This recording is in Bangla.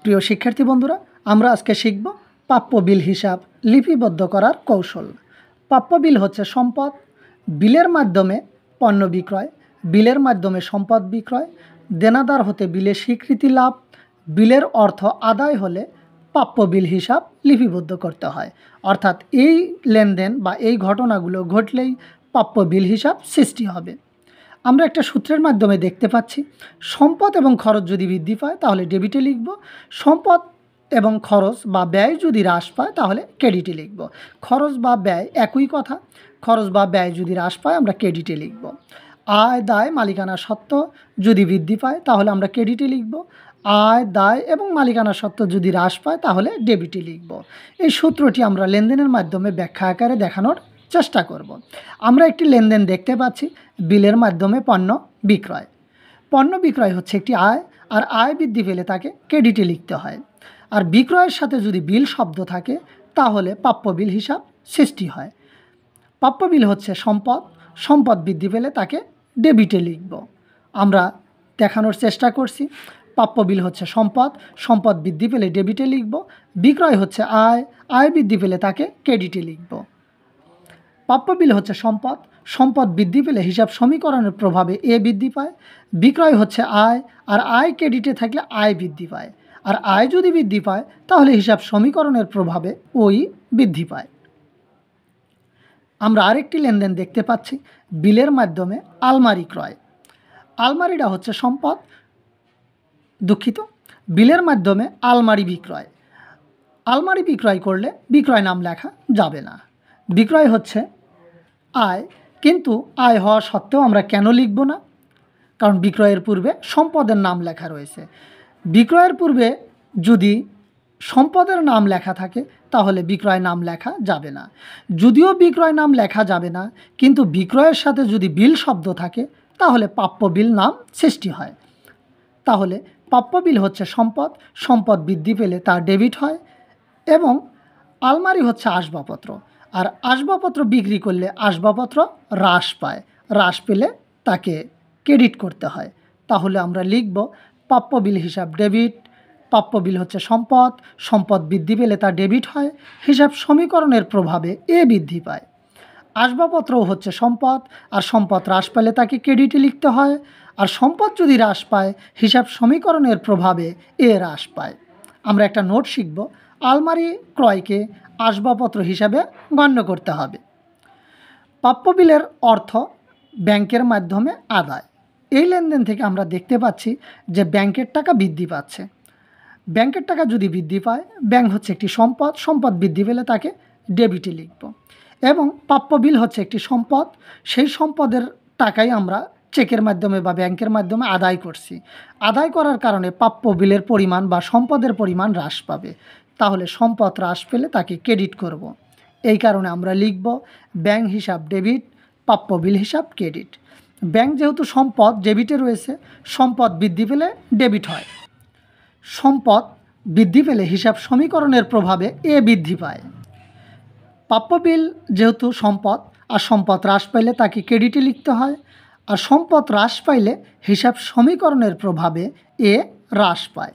প্রিয় শিক্ষার্থী বন্ধুরা, আমরা আজকে শিখব প্রাপ্য বিল হিসাব লিপিবদ্ধ করার কৌশল। প্রাপ্য বিল হচ্ছে সম্পদ, বিলের মাধ্যমে পণ্য বিক্রয়, বিলের মাধ্যমে সম্পদ বিক্রয়, দেনাদার হতে বিলের স্বীকৃতি লাভ, বিলের অর্থ আদায় হলে প্রাপ্য বিল হিসাব লিপিবদ্ধ করতে হয়। অর্থাৎ এই লেনদেন বা এই ঘটনাগুলো ঘটলেই প্রাপ্য বিল হিসাব সৃষ্টি হবে। আমরা একটা সূত্রের মাধ্যমে দেখতে পাচ্ছি, সম্পদ এবং খরচ যদি বৃদ্ধি পায় তাহলে ডেবিটে লিখব, সম্পদ এবং খরচ বা ব্যয় যদি হ্রাস পায় তাহলে ক্রেডিটে লিখব। খরচ বা ব্যয় একই কথা, খরচ বা ব্যয় যদি হ্রাস পায় আমরা ক্রেডিটে লিখব। আয় দায় মালিকানা সত্ত্ব যদি বৃদ্ধি পায় তাহলে আমরা ক্রেডিটে লিখব। আয় দায় এবং মালিকানা সত্ত্ব যদি হ্রাস পায় তাহলে ডেবিটে লিখব। এই সূত্রটি আমরা লেনদেনের মাধ্যমে ব্যাখ্যা আকারে দেখানোর চেষ্টা করব। আমরা একটি লেনদেন দেখতে পাচ্ছি, বিলের মাধ্যমে পণ্য বিক্রয়। পণ্য বিক্রয় হচ্ছে একটি আয়, আর আয় বৃদ্ধি পেলে তাকে ক্রেডিটে লিখতে হয়। আর বিক্রয়ের সাথে যদি বিল শব্দ থাকে তাহলে প্রাপ্য বিল হিসাব সৃষ্টি হয়। প্রাপ্য বিল হচ্ছে সম্পদ, সম্পদ বৃদ্ধি পেলে তাকে ডেবিটে লিখব। আমরা দেখানোর চেষ্টা করছি, প্রাপ্য বিল হচ্ছে সম্পদ, সম্পদ বৃদ্ধি পেলে ডেবিটে লিখব। বিক্রয় হচ্ছে আয়, আয় বৃদ্ধি পেলে তাকে ক্রেডিটে লিখব। প্রাপ্য বিল হচ্ছে সম্পদ, সম্পদ বৃদ্ধি পেলে হিসাব সমীকরণের প্রভাবে এ বৃদ্ধি পায়। বিক্রয় হচ্ছে আয়, আর আয় ক্রেডিটে থাকলে আয় বৃদ্ধি পায়। আর আয় যদি বৃদ্ধি পায় তাহলে হিসাব সমীকরণের প্রভাবে ওই বৃদ্ধি পায়। আমরা আরেকটি লেনদেন দেখতে পাচ্ছি, বিলের মাধ্যমে আলমারি ক্রয়। আলমারিটা হচ্ছে সম্পদ, বিলের মাধ্যমে আলমারি বিক্রয়। আলমারি বিক্রয় করলে বিক্রয় নাম লেখা যাবে না। বিক্রয় হচ্ছে আয়, কিন্তু আয় হওয়া সত্ত্বেও আমরা কেন লিখব না? কারণ বিক্রয়ের পূর্বে সম্পদের নাম লেখা রয়েছে। বিক্রয়ের পূর্বে যদি সম্পদের নাম লেখা থাকে তাহলে বিক্রয় নাম লেখা যাবে না। যদিও বিক্রয় নাম লেখা যাবে না, কিন্তু বিক্রয়ের সাথে যদি বিল শব্দ থাকে তাহলে প্রাপ্য বিল নাম সৃষ্টি হয়। তাহলে প্রাপ্য বিল হচ্ছে সম্পদ, সম্পদ বৃদ্ধি পেলে তা ডেবিট হয়। এবং আলমারি হচ্ছে আসবাবপত্র, আর আসবাবপত্র বিক্রি করলে আসবাবপত্র হ্রাস পায়, হ্রাস পেলে তাকে ক্রেডিট করতে হয়। তাহলে আমরা লিখব প্রাপ্য বিল হিসাব ডেবিট। প্রাপ্য বিল হচ্ছে সম্পদ, সম্পদ বৃদ্ধি পেলে তা ডেবিট হয়, হিসাব সমীকরণের প্রভাবে এ বৃদ্ধি পায়। আসবাবপত্রও হচ্ছে সম্পদ, আর সম্পদ হ্রাস পেলে তাকে ক্রেডিটে লিখতে হয়। আর সম্পদ যদি হ্রাস পায় হিসাব সমীকরণের প্রভাবে এ হ্রাস পায়। আমরা একটা নোট শিখব, আলমারি ক্রয়কে আসবাবপত্র হিসাবে গণ্য করতে হবে। প্রাপ্য বিলের অর্থ ব্যাংকের মাধ্যমে আদায়। এই লেনদেন থেকে আমরা দেখতে পাচ্ছি যে ব্যাংকের টাকা বৃদ্ধি পাচ্ছে। ব্যাংকের টাকা যদি বৃদ্ধি পায়, ব্যাংক হচ্ছে একটি সম্পদ, সম্পদ বৃদ্ধি পেলে তাকে ডেবিটে লিখব। এবং প্রাপ্য বিল হচ্ছে একটি সম্পদ, সেই সম্পদের টাকাই আমরা চেকের মাধ্যমে বা ব্যাংকের মাধ্যমে আদায় করছি। আদায় করার কারণে প্রাপ্য বিলের পরিমাণ বা সম্পদের পরিমাণ হ্রাস পাবে। তাহলে সম্পদ হ্রাস পেলে তাকে ক্রেডিট করব। এই কারণে আমরা লিখব ব্যাংক হিসাব ডেবিট, প্রাপ্য বিল হিসাব ক্রেডিট। ব্যাংক যেহেতু সম্পদ ডেবিটে রয়েছে, সম্পদ বৃদ্ধি পেলে ডেবিট হয়। সম্পদ বৃদ্ধি পেলে হিসাব সমীকরণের প্রভাবে এ বৃদ্ধি পায়। প্রাপ্য বিল যেহেতু সম্পদ, আর সম্পদ হ্রাস পাইলে তাকে ক্রেডিটে লিখতে হয়। আর সম্পদ হ্রাস পাইলে হিসাব সমীকরণের প্রভাবে এ হ্রাস পায়।